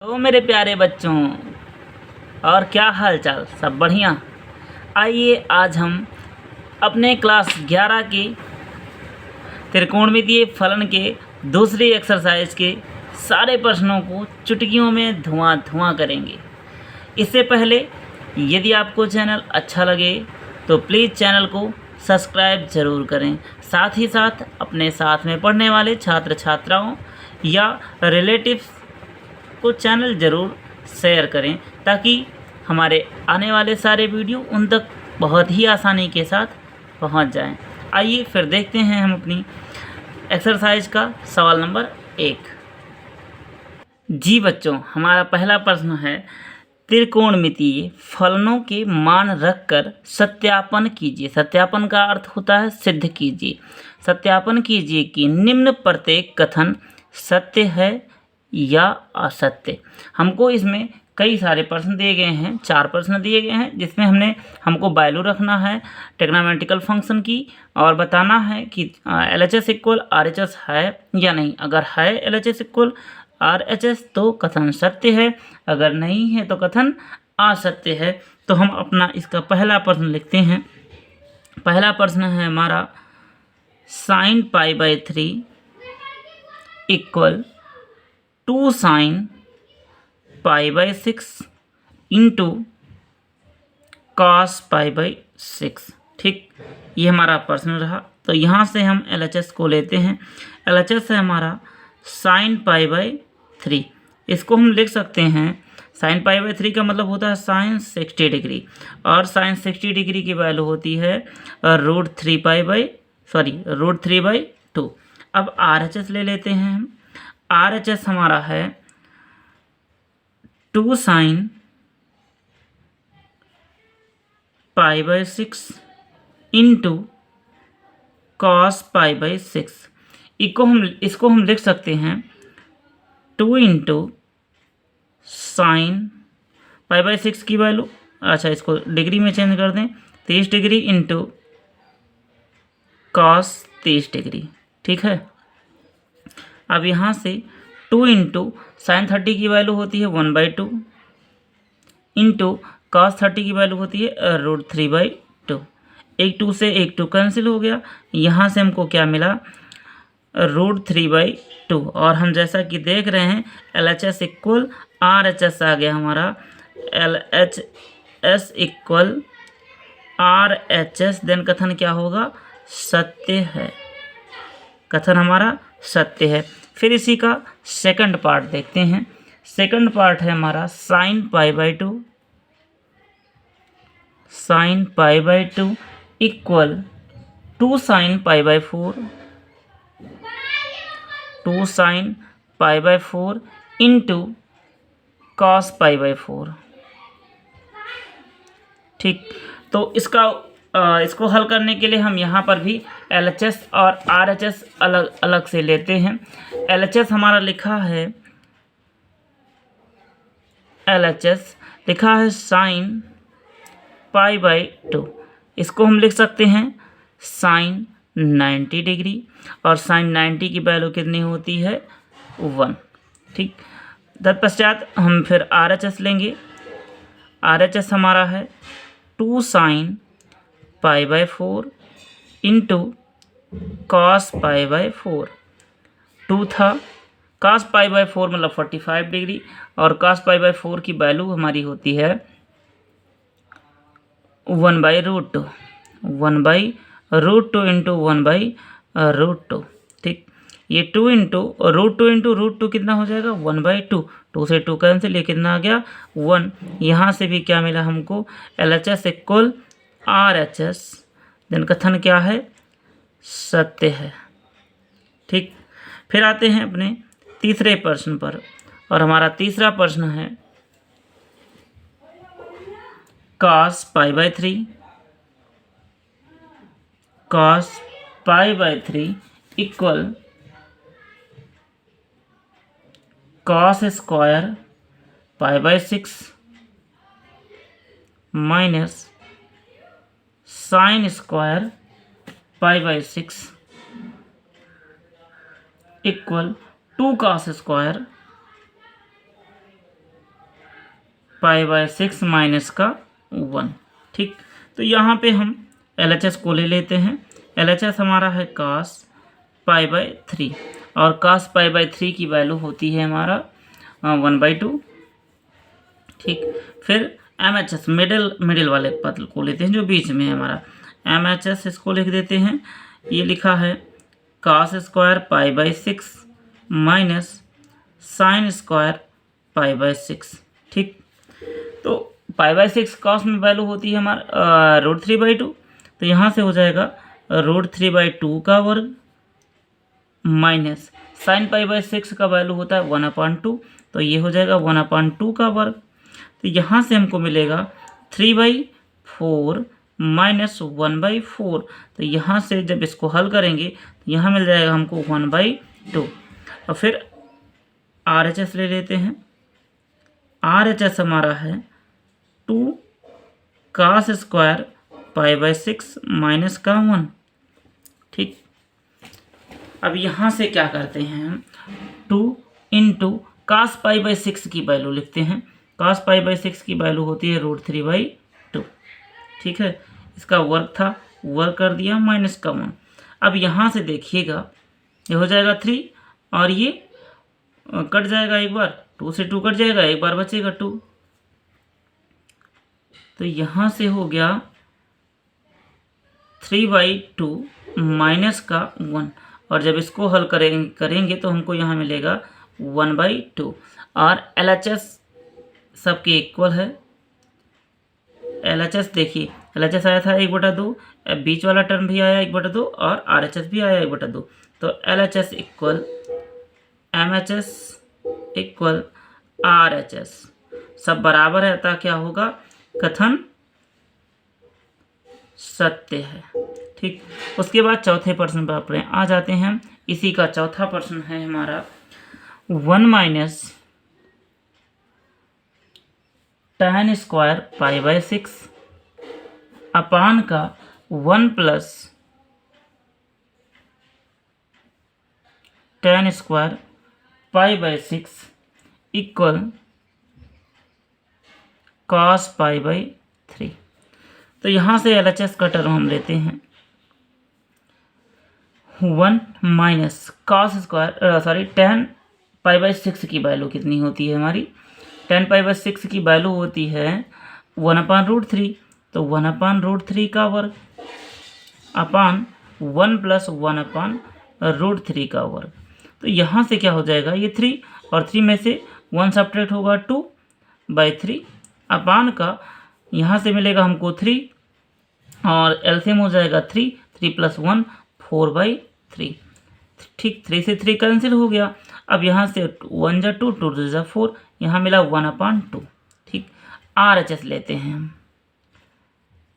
तो मेरे प्यारे बच्चों, और क्या हाल चाल, सब बढ़िया। आइए आज हम अपने क्लास 11 के त्रिकोणमितीय फलन के दूसरी एक्सरसाइज के सारे प्रश्नों को चुटकियों में धुआं करेंगे। इससे पहले यदि आपको चैनल अच्छा लगे तो प्लीज़ चैनल को सब्सक्राइब ज़रूर करें। साथ ही साथ अपने साथ में पढ़ने वाले छात्र छात्राओं या रिलेटिव्स को चैनल ज़रूर शेयर करें ताकि हमारे आने वाले सारे वीडियो उन तक बहुत ही आसानी के साथ पहुंच जाएं। आइए फिर देखते हैं हम अपनी एक्सरसाइज का सवाल नंबर 1। जी बच्चों, हमारा पहला प्रश्न है, त्रिकोणमितीय फलनों के मान रखकर सत्यापन कीजिए। सत्यापन का अर्थ होता है सिद्ध कीजिए। सत्यापन कीजिए कि निम्न प्रत्येक कथन सत्य है या असत्य। हमको इसमें कई सारे प्रश्न दिए गए हैं, 4 प्रश्न दिए गए हैं, जिसमें हमको वैल्यू रखना है ट्रिग्नोमेट्रिकल फंक्शन की और बताना है कि LHS इक्वल RHS है या नहीं। अगर है LHS इक्वल RHS तो कथन सत्य है, अगर नहीं है तो कथन असत्य है। तो हम अपना इसका पहला प्रश्न लिखते हैं। पहला प्रश्न है हमारा, sin π/3 equal 2 sin π/6 into cos π/6। ठीक, ये हमारा प्रश्न रहा। तो यहाँ से हम LHS को लेते हैं। LHS है हमारा sin π/3। इसको हम लिख सकते हैं, sin π/3 का मतलब होता है sin 60 डिग्री, और sin 60 डिग्री की वैल्यू होती है √3/2। अब RHS ले लेते हैं हम। RHS हमारा है 2 sin π/6 इंटू cos π/6। इसको हम लिख सकते हैं 2 इंटू साइन π/6 की वैल्यू, अच्छा इसको डिग्री में चेंज कर दें, 30 डिग्री इंटू cos 30 डिग्री। ठीक है। अब यहाँ से 2 इंटू साइन 30 की वैल्यू होती है 1/2 इंटू cos 30 की वैल्यू होती है √3/2। एक 2 से एक 2 कैंसिल हो गया। यहाँ से हमको क्या मिला, √3/2। और हम जैसा कि देख रहे हैं LHS इक्वल RHS आ गया हमारा। LHS इक्वल RHS, देन कथन क्या होगा, सत्य है। कथन हमारा सत्य है। फिर इसी का सेकंड पार्ट देखते हैं। सेकंड पार्ट है हमारा sin π/2 equal 2 sin π/4 into cos π/4। ठीक, तो इसको हल करने के लिए हम यहाँ पर भी LHS और RHS अलग अलग से लेते हैं। LHS हमारा LHS लिखा है sin π/2। इसको हम लिख सकते हैं sin 90 डिग्री, और sin 90 की वैल्यू कितनी होती है, 1। ठीक, तत्पश्चात हम फिर RHS लेंगे। RHS हमारा है 2 sin π/4 इंटू cos π/4। 2 था, cos π/4 मतलब 45 डिग्री, और cos π/4 की वैल्यू हमारी होती है 1/√2 इंटू 1/√2। ठीक, ये 2 इंटू √2 कितना हो जाएगा, 1/2। 2 से 2 कैंसिल, ये कितना आ गया, 1। यहाँ से भी क्या मिला हमको, LHS इक्वल RHS, देन कथन क्या है, सत्य है। ठीक, फिर आते हैं अपने तीसरे प्रश्न पर, और हमारा तीसरा प्रश्न है cos π/3 equal cos square π/6 minus sine square π/6 equal 2 cos square π/6 minus का 1। ठीक, तो यहाँ पे हम LHS को ले लेते हैं। LHS हमारा है cos π/3 और cos π/3 की वैल्यू होती है हमारा 1/2। ठीक, फिर MHS मिडिल वाले पद को लेते हैं जो बीच में है हमारा MHS, इसको लिख देते हैं। ये लिखा है cos square π/6 minus sine square π/6। ठीक, तो π/6 कॉस में वैल्यू होती है हमारा √3/2, तो यहाँ से हो जाएगा √3/2 का वर्ग माइनस साइन π/6 का वैल्यू होता है 1/2, तो ये हो जाएगा 1/2 का वर्ग। तो यहाँ से हमको मिलेगा 3/4 माइनस 1/4, तो यहाँ से जब इसको हल करेंगे तो यहाँ मिल जाएगा हमको 1/2। और फिर RHS ले लेते हैं। RHS हमारा है 2 cos स्क्वायर π/6 माइनस का 1। ठीक, अब यहाँ से क्या करते हैं हम 2 इंटू cos π/6 की वैल्यू लिखते हैं। cos π/6 की वैल्यू होती है √3/2। ठीक है, इसका वर्ग था, वर्ग कर दिया माइनस का 1। अब यहाँ से देखिएगा ये हो जाएगा 3 और ये कट जाएगा एक बार, 2 से 2 कट जाएगा, एक बार बचेगा 2, तो यहाँ से हो गया 3/2 माइनस का 1। और जब इसको हल करेंगे तो हमको यहाँ मिलेगा 1/2। और LHS सबके इक्वल है। LHS देखिए, LHS आया था 1/2, बीच वाला टर्म भी आया 1/2 और RHS भी आया 1/2, तो LHS equal MHS equal RHS, सब बराबर है, अतः क्या होगा, कथन सत्य है। ठीक, उसके बाद चौथे प्रश्न पर आ जाते हैं। इसी का चौथा प्रश्न है हमारा 1 माइनस tan स्क्वायर π/6 अपान का 1 plus tan square π/6 equal cos π/3। तो यहाँ से LHS का टर्म हम लेते हैं 1 माइनस cos स्क्वायर tan π/6 की वैल्यू कितनी होती है हमारी, tan π/6 की वैल्यू होती है 1/√3, तो 1/√3 का वर्ग अपान 1 प्लस 1/√3 का वर्ग। तो यहाँ से क्या हो जाएगा, ये 3 और 3 में से 1 सब्ट्रैक्ट होगा 2/3 अपान का, यहाँ से मिलेगा हमको 3 और एलसीएम हो जाएगा 3 + 1 4/3। ठीक, 3 से 3 कैंसिल हो गया। अब यहाँ से 1 जा 2, 2 जा 4, यहाँ मिला 1/2। ठीक, RHS लेते हैं हम।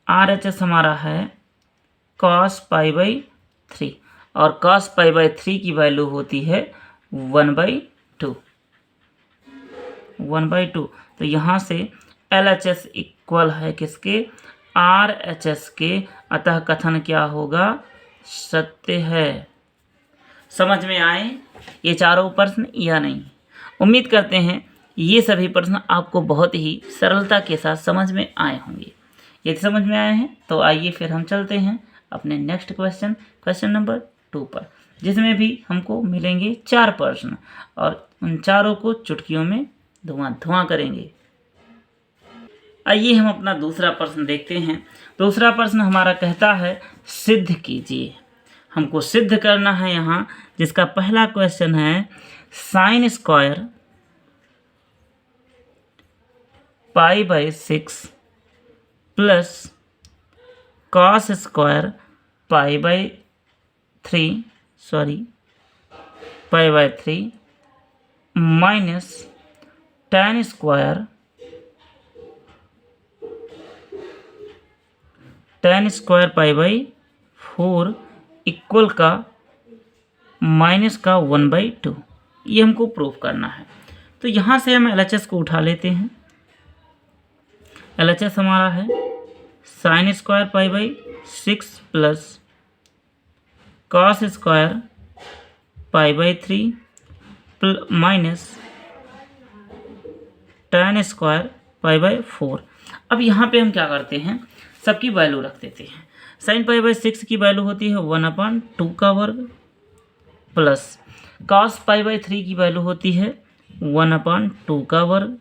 RHS हमारा है cos π/3 और cos π/3 की वैल्यू होती है 1/2। तो यहाँ से LHS इक्वल है किसके, RHS के, अतः कथन क्या होगा, सत्य है। समझ में आए ये चारों प्रश्न या नहीं? उम्मीद करते हैं ये सभी प्रश्न आपको बहुत ही सरलता के साथ समझ में आए होंगे। यदि समझ में आए हैं तो आइए फिर हम चलते हैं अपने नेक्स्ट क्वेश्चन नंबर 2 पर, जिसमें भी हमको मिलेंगे 4 प्रश्न और उन चारों को चुटकियों में धुआं करेंगे। आइए हम अपना दूसरा प्रश्न देखते हैं। दूसरा प्रश्न हमारा कहता है सिद्ध कीजिए। हमको सिद्ध करना है यहाँ, जिसका पहला क्वेश्चन है sine square π/6 plus cos square π/3 minus tan square π/4 equal का माइनस का 1/2। ये हमको प्रूफ करना है। तो यहाँ से हम LHS को उठा लेते हैं। LHS हमारा है sine square π/6 plus cos square π/3 minus tan square π/4। अब यहाँ पे हम क्या करते हैं, सबकी वैल्यू रख देते हैं। sin π/6 की वैल्यू होती है 1/2 का वर्ग प्लस cos π/3 की वैल्यू होती है 1/2 का वर्ग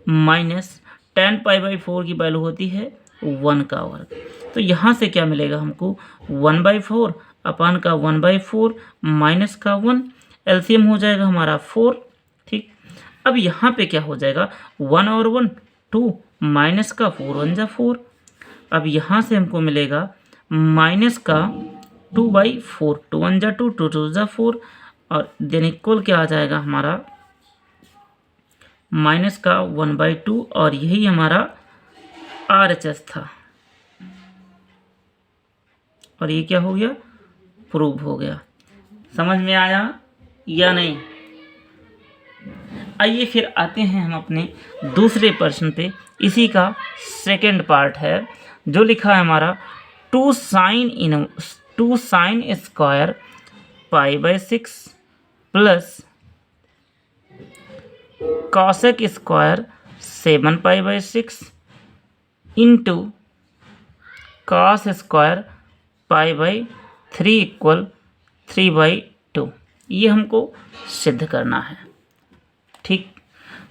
माइनस tan π/4 की वैल्यू होती है 1 का वर्ग। तो यहाँ से क्या मिलेगा हमको 1/4 अपान का 1/4 माइनस का 1, एलसीएम हो जाएगा हमारा 4। ठीक, अब यहाँ पे क्या हो जाएगा 1 और 1 2 माइनस का 4 1 जा 4। अब यहाँ से हमको मिलेगा माइनस का 2/4 2 1 जा 2 2 2 जा 4 और देन इक्वल क्या आ जाएगा हमारा माइनस का 1/2 और यही हमारा RHS था और ये क्या हो गया प्रूव हो गया। समझ में आया या नहीं? आइए फिर आते हैं हम अपने दूसरे प्रश्न पे। इसी का सेकंड पार्ट है जो लिखा है हमारा 2 sin square π/6 plus cosec square 7 π/6 into cos square π/3 equal 3/2। ये हमको सिद्ध करना है। ठीक,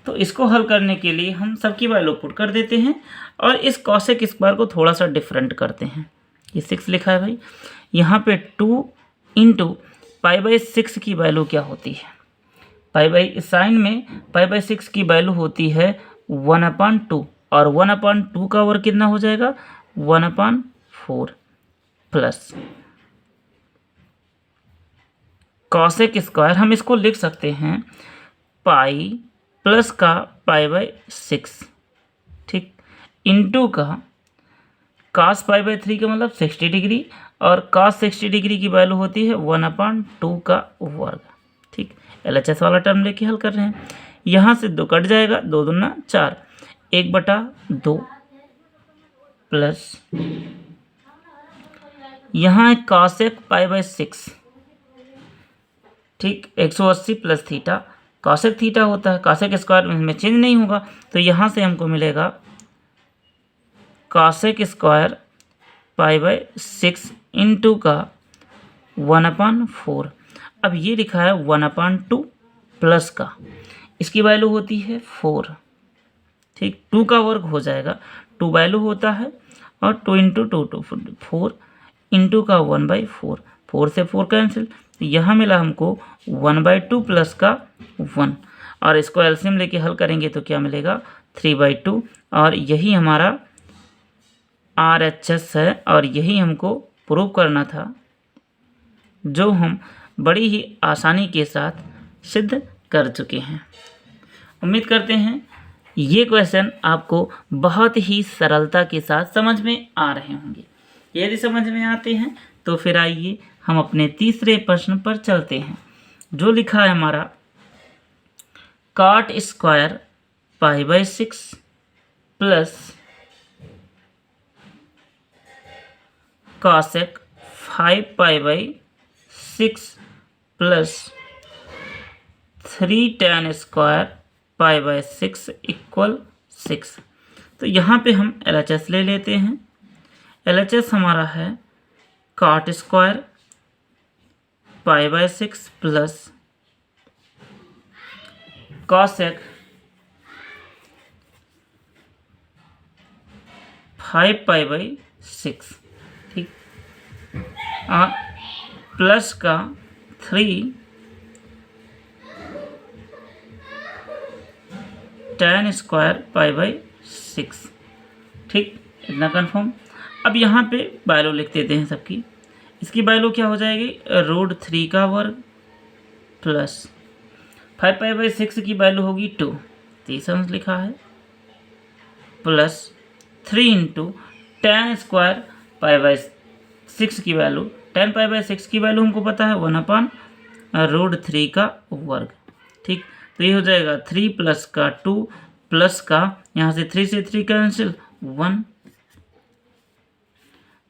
तो इसको हल करने के लिए हम सबकी वैल्यू पुट कर देते हैं और इस cosec स्क्वायर को थोड़ा सा डिफरेंट करते हैं। ये 6 लिखा है भाई, यहाँ पे 2 इंटू π/6 की वैल्यू क्या होती है, साइन में π/6 की वैल्यू होती है 1/2 और 1/2 का वर्ग कितना हो जाएगा 1/4 प्लस cosec स्क्वायर, हम इसको लिख सकते हैं पाई प्लस का π/6, ठीक, इंटू का cos π/3 का मतलब 60 डिग्री और cos 60 डिग्री की वैल्यू होती है 1/2 का वर्ग। ठीक, LHS वाला टर्म लेके हल कर रहे हैं। यहाँ से 2 कट जाएगा, 2 दूना 4, 1/2 प्लस यहाँ है cosec π/6, ठीक, 180 प्लस थीटा, cosec थीटा होता है, cosec स्क्वायर में चेंज नहीं होगा, तो यहाँ से हमको मिलेगा cosec स्क्वायर π/6 इंटू का 1/4। अब ये लिखा है 1/2 प्लस का, इसकी वैल्यू होती है 4, ठीक, 2 का वर्ग हो जाएगा, 2 वैल्यू होता है और 2 इंटू 2 2 4 इंटू का 1/4, 4 से 4 कैंसिल, यहाँ मिला हमको 1/2 प्लस का 1 और इसको एलसीएम लेके हल करेंगे तो क्या मिलेगा 3/2 और यही हमारा RHS है और यही हमको प्रूव करना था, जो हम बड़ी ही आसानी के साथ सिद्ध कर चुके हैं। उम्मीद करते हैं ये क्वेश्चन आपको बहुत ही सरलता के साथ समझ में आ रहे होंगे। यदि समझ में आते हैं तो फिर आइए हम अपने तीसरे प्रश्न पर चलते हैं, जो लिखा है हमारा cot square π/6 plus cosec 5π/6 plus 3 tan square π/6 equal 6। तो यहाँ पे हम LHS ले लेते हैं। LHS हमारा है cot स्क्वायर π/6 प्लस cosec 5π/6, ठीक, प्लस का 3 tan स्क्वायर π/6, ठीक, इतना कन्फर्म। अब यहाँ पे वैल्यू लिख देते हैं सबकी। इसकी वैल्यू क्या हो जाएगी √3 का वर्ग प्लस 5π/6 की वैल्यू होगी 2, तीसरा लिखा है, प्लस 3 इंटू tan स्क्वायर π/6 की वैल्यू, tan π/6 की वैल्यू हमको पता है 1/√3 का वर्ग, ठीक, तो ये हो जाएगा 3 प्लस का 2 प्लस का यहाँ से 3 से 3 कैंसिल 1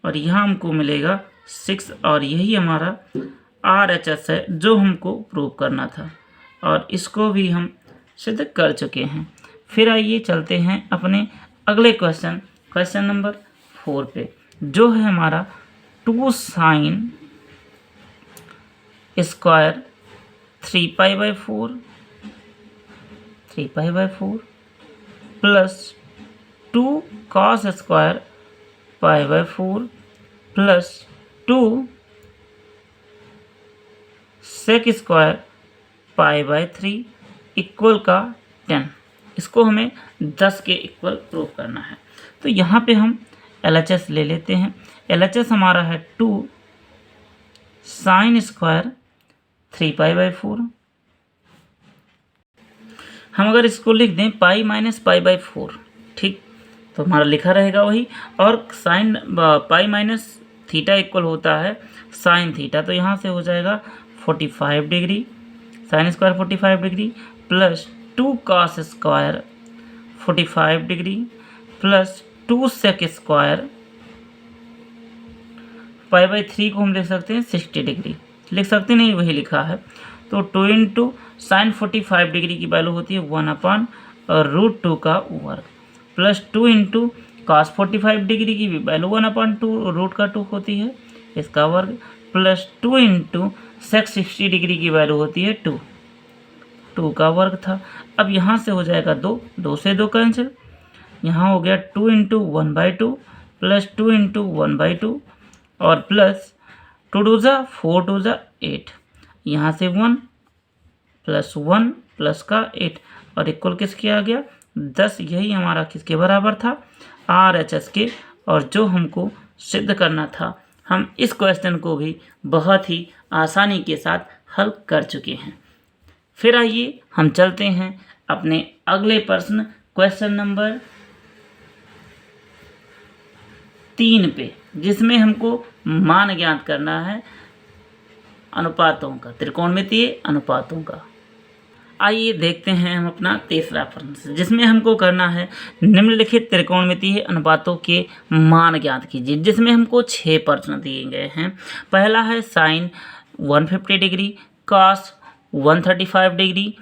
और यहाँ हमको मिलेगा 6 और यही हमारा RHS है जो हमको प्रूव करना था और इसको भी हम सिद्ध कर चुके हैं। फिर आइए चलते हैं अपने अगले क्वेश्चन नंबर 4 पे, जो है हमारा 2 sine square 3π/4 plus 2 cos square π/4 plus 2 sec square π/3 equal का 10। इसको हमें 10 के इक्वल प्रूव करना है। तो यहाँ पे हम LHS ले लेते हैं। LHS हमारा है 2 साइन स्क्वायर 3π/4। हम अगर इसको लिख दें पाई माइनस π/4, ठीक, तो हमारा लिखा रहेगा वही। और sine pi minus theta equal होता है साइन थीटा, तो यहाँ से हो जाएगा 45 degree, sine square 45 degree plus 2 cos square 45 degree plus 2 sec square π/3 को हम लिख सकते हैं 60 डिग्री, लिख सकते नहीं, वही लिखा है। तो 2 इंटू साइन 45 डिग्री की वैल्यू होती है 1/√2 का वर्ग प्लस 2 इंटू कॉस 45 डिग्री की भी वैल्यू 1/2√2 होती है, इसका वर्ग प्लस 2 इंटू सेक 60 डिग्री की वैल्यू होती है 2 का वर्ग था। अब यहाँ से हो जाएगा 2 से 2 कैंसिल, यहाँ हो गया 2 इंटू 1/2 प्लस 2 इंटू 1/2 और प्लस 2 2 जा 4 2 जा 8, यहाँ से 1 प्लस 1 प्लस का 8 और इक्वल किसके आ गया 10। यही हमारा किसके बराबर था RHS के। और जो हमको सिद्ध करना था, हम इस क्वेश्चन को भी बहुत ही आसानी के साथ हल कर चुके हैं। फिर आइए हम चलते हैं अपने अगले प्रश्न क्वेश्चन नंबर 3 पे, जिसमें हमको मान ज्ञात करना है अनुपातों का, त्रिकोणमितीय अनुपातों का। आइए देखते हैं हम अपना तीसरा प्रश्न, जिसमें हमको करना है निम्नलिखित त्रिकोणमितीय अनुपातों के मान ज्ञात कीजिए, जिसमें हमको 6 प्रश्न दिए गए हैं। पहला है sine 150 degree, cos 135 degree,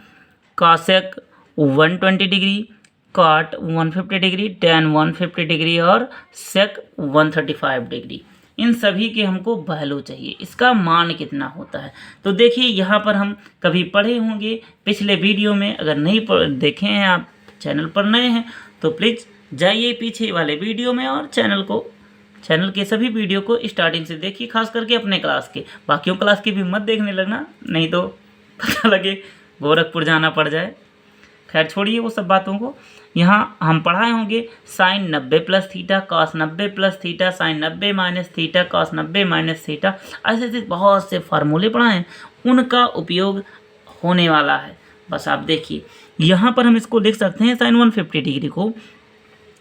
cosec 120 degree, cot 150 degree, tan 150 degree और सेक 135 डिग्री। इन सभी के हमको वैल्यू चाहिए, इसका मान कितना होता है। तो देखिए यहाँ पर हम कभी पढ़े होंगे पिछले वीडियो में, अगर नहीं देखे हैं आप, चैनल पर नए हैं तो प्लीज़ जाइए पीछे वाले वीडियो में और चैनल के सभी वीडियो को स्टार्टिंग से देखिए, खास करके अपने क्लास के, बाकियों क्लास की भी मत देखने लगना, नहीं तो पता लगे गोरखपुर जाना पड़ जाए। खैर छोड़िए वो सब बातों को। यहाँ हम पढ़ाए होंगे sine 90 plus theta, cos 90 plus theta, sine 90 minus theta, cos 90 minus theta, ऐसे ऐसे बहुत से फार्मूले पढ़ाए हैं, उनका उपयोग होने वाला है। बस आप देखिए यहाँ पर हम इसको लिख सकते हैं, साइन 150 डिग्री को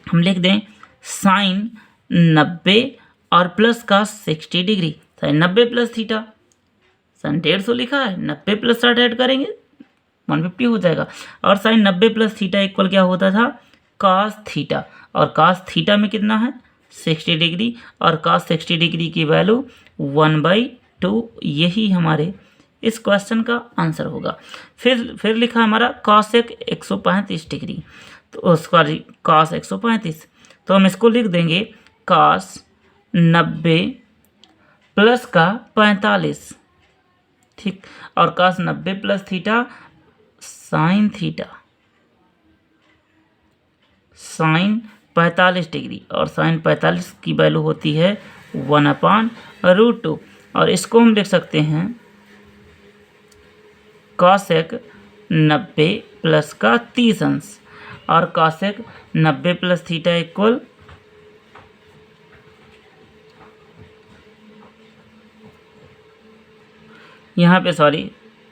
हम लिख दें साइन 90 और प्लस का 60 degree, sine 90 plus theta, sine 150 लिखा है, 90 प्लस 60 ऐड करेंगे 150 हो जाएगा। और साइन 90 प्लस थीटा इक्वल क्या होता था कॉस थीटा, और कॉस थीटा में कितना है 60 डिग्री, और कॉस 60 डिग्री की वैल्यू 1/2। यही हमारे इस क्वेश्चन का आंसर होगा। फिर लिखा हमारा कॉसेक 135 डिग्री, तो उसका कॉस 135, तो हम इसको लिख देंगे कॉस 90 प्लस का 45, ठीक, और cos 90 plus theta sine theta, sine 45 degree, और साइन 45 की वैल्यू होती है 1/√2। और इसको हम लिख सकते हैं कॉसेक 90 प्लस का 30 अंश, और कॉसेक 90 प्लस थीटा इक्वल यहाँ पे सॉरी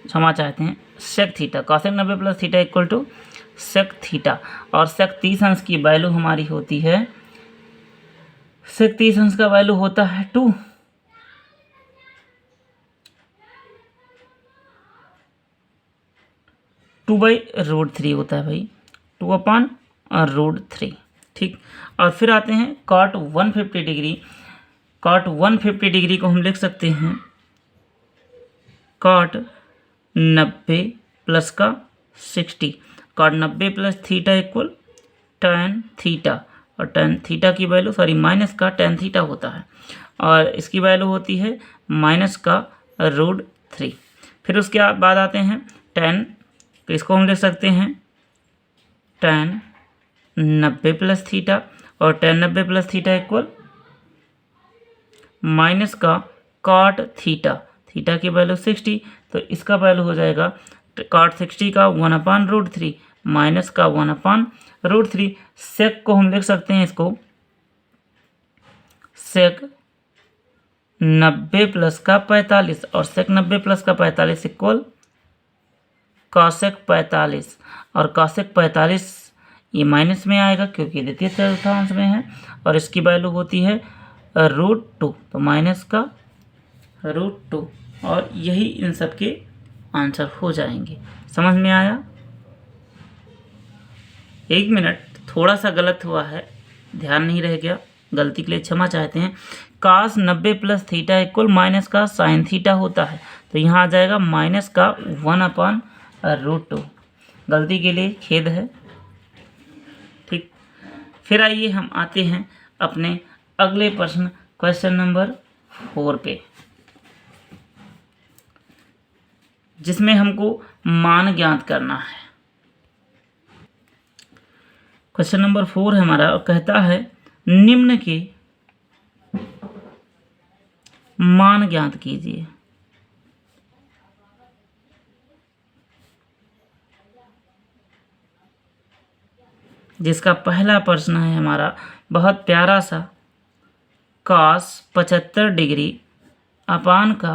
क्षमा चाहते हैं sec theta, cosec 90 plus theta equal to sec theta, और सेक 30 अंश की वैल्यू हमारी होती है, सेक 30 अंश का वैल्यू होता है 2/√3 होता है भाई, 2/√3, ठीक। और फिर आते हैं कॉट 150 डिग्री, कॉट 150 डिग्री को हम लिख सकते हैं कॉट 90 प्लस का 60, cot 90 plus theta equal tan theta, और tan थीटा की वैल्यू माइनस का tan थीटा होता है, और इसकी वैल्यू होती है माइनस का √3। फिर उसके बाद आते हैं tan, तो इसको हम लिख सकते हैं tan 90 प्लस थीटा, और tan 90 plus theta equal minus का कॉट थीटा, थीटा की वैल्यू 60, तो इसका वैल्यू हो जाएगा कॉट 60 का 1/√3 माइनस का 1/√3। सेक को हम लिख सकते हैं, इसको सेक 90 प्लस का 45, और सेक 90 प्लस का 45 इक्वल कॉसेक 45, और कॉसेक 45 ये माइनस में आएगा क्योंकि द्वितीय चतुर्थांश में है, और इसकी वैल्यू होती है √2, तो माइनस का √2, और यही इन सब के आंसर हो जाएंगे। समझ में आया? 1 मिनट, थोड़ा सा गलत हुआ है, ध्यान नहीं रह गया, गलती के लिए क्षमा चाहते हैं। cos 90 plus theta equal minus का साइन थीटा होता है, तो यहाँ आ जाएगा माइनस का 1/√2। गलती के लिए खेद है। ठीक, फिर आइए हम आते हैं अपने अगले प्रश्न, क्वेश्चन नंबर 4 पे, जिसमें हमको मान ज्ञात करना है। क्वेश्चन नंबर 4 है हमारा, और कहता है निम्न के मान ज्ञात कीजिए। जिसका पहला प्रश्न है हमारा बहुत प्यारा सा, cos 75 डिग्री अपान का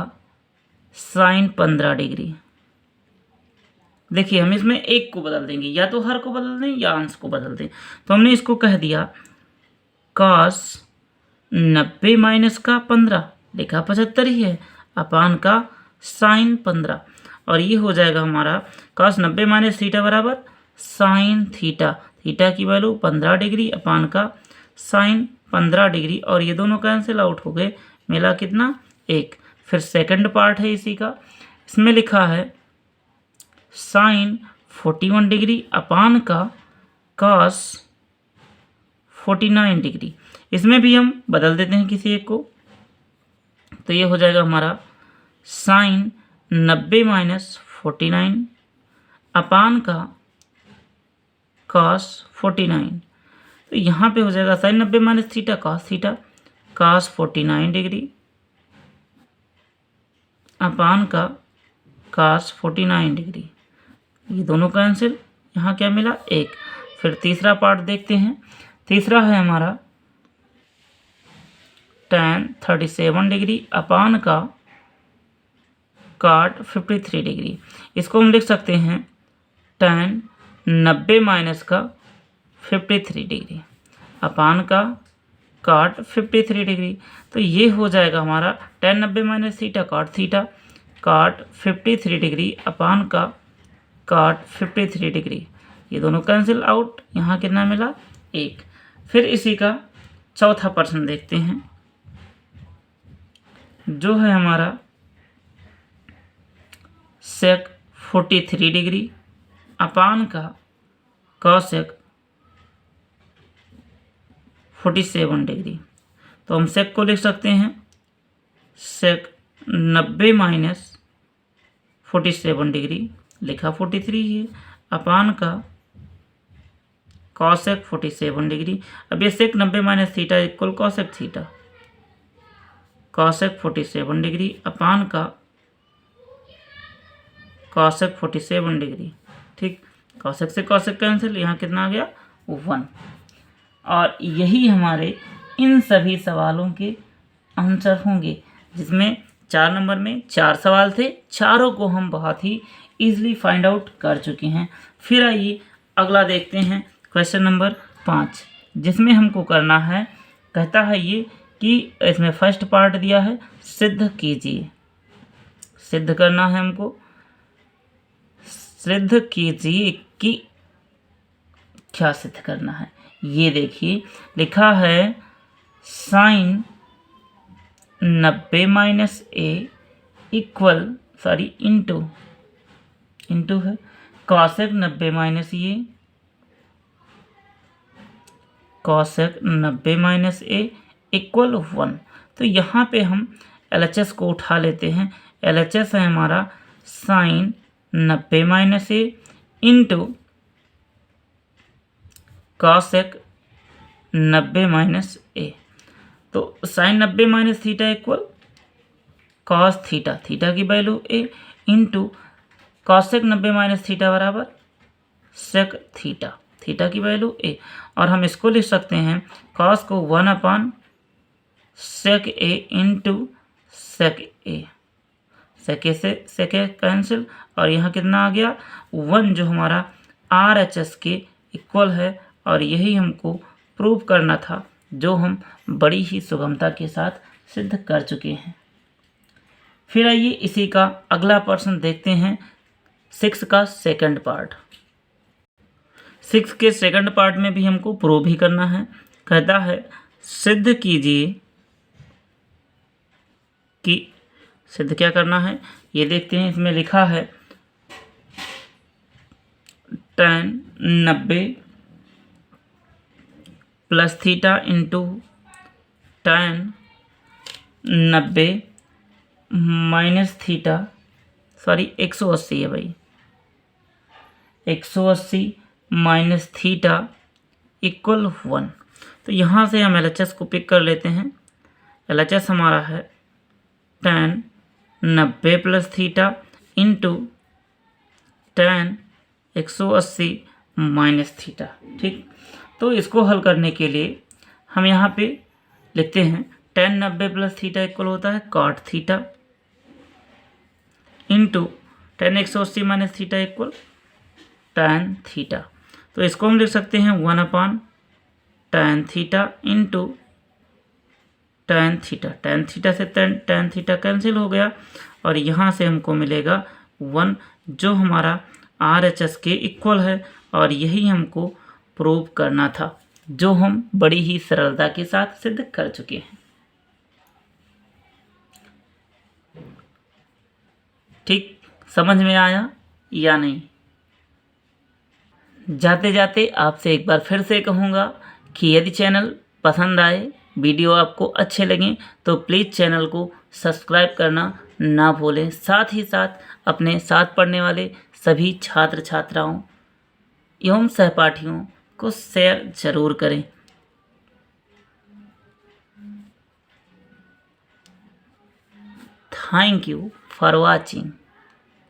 साइन 15 डिग्री। देखिए हम इसमें एक को बदल देंगे, या तो हर को बदल दें या अंश को बदल दें। तो हमने इसको कह दिया cos 90 माइनस का 15, लिखा 75 ही है, अपान का साइन 15, और ये हो जाएगा हमारा cos 90 माइनस थीटा बराबर साइन थीटा, थीटा की वैल्यू 15 डिग्री अपान का साइन 15 डिग्री, और ये दोनों कैंसिल आउट हो गए, मिला कितना 1। फिर सेकंड पार्ट है इसी का, इसमें लिखा है साइन 41 डिग्री अपान का cos 49 डिग्री। इसमें भी हम बदल देते हैं किसी एक को, तो ये हो जाएगा हमारा साइन 90 माइनस 49 अपान का cos 49। तो यहाँ पे हो जाएगा sine 90 minus theta cos 49 degree upon का cos 49 डिग्री, ये दोनों कैंसिल, यहाँ क्या मिला 1। फिर तीसरा पार्ट देखते हैं, तीसरा है हमारा tan 37 डिग्री अपान का cot 53 डिग्री। इसको हम लिख सकते हैं tan 90 माइनस का 53 डिग्री अपान का cot 53 डिग्री। तो ये हो जाएगा हमारा tan 90 minus theta cot 53 degree upon का cot 53 डिग्री, ये दोनों कैंसिल आउट, यहाँ कितना मिला 1। फिर इसी का चौथा प्रश्न देखते हैं, जो है हमारा सेक 43 डिग्री अपान का कॉसेक 47 डिग्री। तो हम सेक को लिख सकते हैं सेक 90 माइनस 47 डिग्री, लिखा 43 है, अपान का कॉसेक 47 डिग्री। अब ये sec 90 minus theta equal cosec theta, cosec 47 degree upon का कॉसेक 47 डिग्री। ठीक, कॉसेक से कॉसेक कैंसिल, यहाँ कितना आ गया 1। और यही हमारे इन सभी सवालों के आंसर होंगे, जिसमें 4 नंबर में 4 सवाल थे, चारों को हम बहुत ही ईजिली फाइंड आउट कर चुके हैं। फिर आइए अगला देखते हैं, क्वेश्चन नंबर 5, जिसमें हमको करना है, कहता है ये कि इसमें फर्स्ट पार्ट दिया है सिद्ध कीजिए, सिद्ध करना है हमको, सिद्ध कीजिए कि क्या सिद्ध करना है। ये देखिए लिखा है साइन 90 माइनस ए इक्वल इंटू है कॉसेक 90 माइनस ये कॉसेक 90 माइनस ए इक्वल 1। तो यहाँ पे हम LHS को उठा लेते हैं। LHS है हमारा sine 90 minus A into cosec 90 minus A. तो sine 90 minus theta equal cos theta, theta की value A into cosec 90 minus theta बराबर सेक थीटा, थीटा की वैल्यू ए। और हम इसको लिख सकते हैं कॉस को 1 अपान सेक ए इंटू सेक ए। सेक ए से सेक ए कैंसिल और यहाँ कितना आ गया 1, जो हमारा RHS के इक्वल है। और यही हमको प्रूव करना था, जो हम बड़ी ही सुगमता के साथ सिद्ध कर चुके हैं। फिर आइए इसी का अगला प्रश्न देखते हैं, 6 का सेकंड पार्ट। 6 के सेकंड पार्ट में भी हमको प्रूव ही करना है। कहता है सिद्ध कीजिए कि, सिद्ध क्या करना है ये देखते हैं। इसमें लिखा है tan 90 plus theta into tan 90 minus theta, sorry 180 है भाई, 180 माइनस थीटा इक्वल 1। तो यहाँ से हम LHS को पिक कर लेते हैं। LHS हमारा है tan 90 plus theta into tan 180 minus theta. ठीक, तो इसको हल करने के लिए हम यहाँ पे लिखते हैं tan 90 प्लस थीटा इक्वल होता है cot theta into tan 180 minus theta equal tan theta. तो इसको हम लिख सकते हैं 1 upon tan theta into tan theta. tan theta से tan थीटा कैंसिल हो गया और यहाँ से हमको मिलेगा 1, जो हमारा RHS के इक्वल है। और यही हमको प्रूव करना था, जो हम बड़ी ही सरलता के साथ सिद्ध कर चुके हैं। ठीक, समझ में आया या नहीं? जाते जाते आपसे एक बार फिर से कहूँगा कि यदि चैनल पसंद आए, वीडियो आपको अच्छे लगें, तो प्लीज़ चैनल को सब्सक्राइब करना ना भूलें। साथ ही साथ अपने साथ पढ़ने वाले सभी छात्र छात्राओं एवं सहपाठियों को शेयर जरूर करें। Thank you for watching.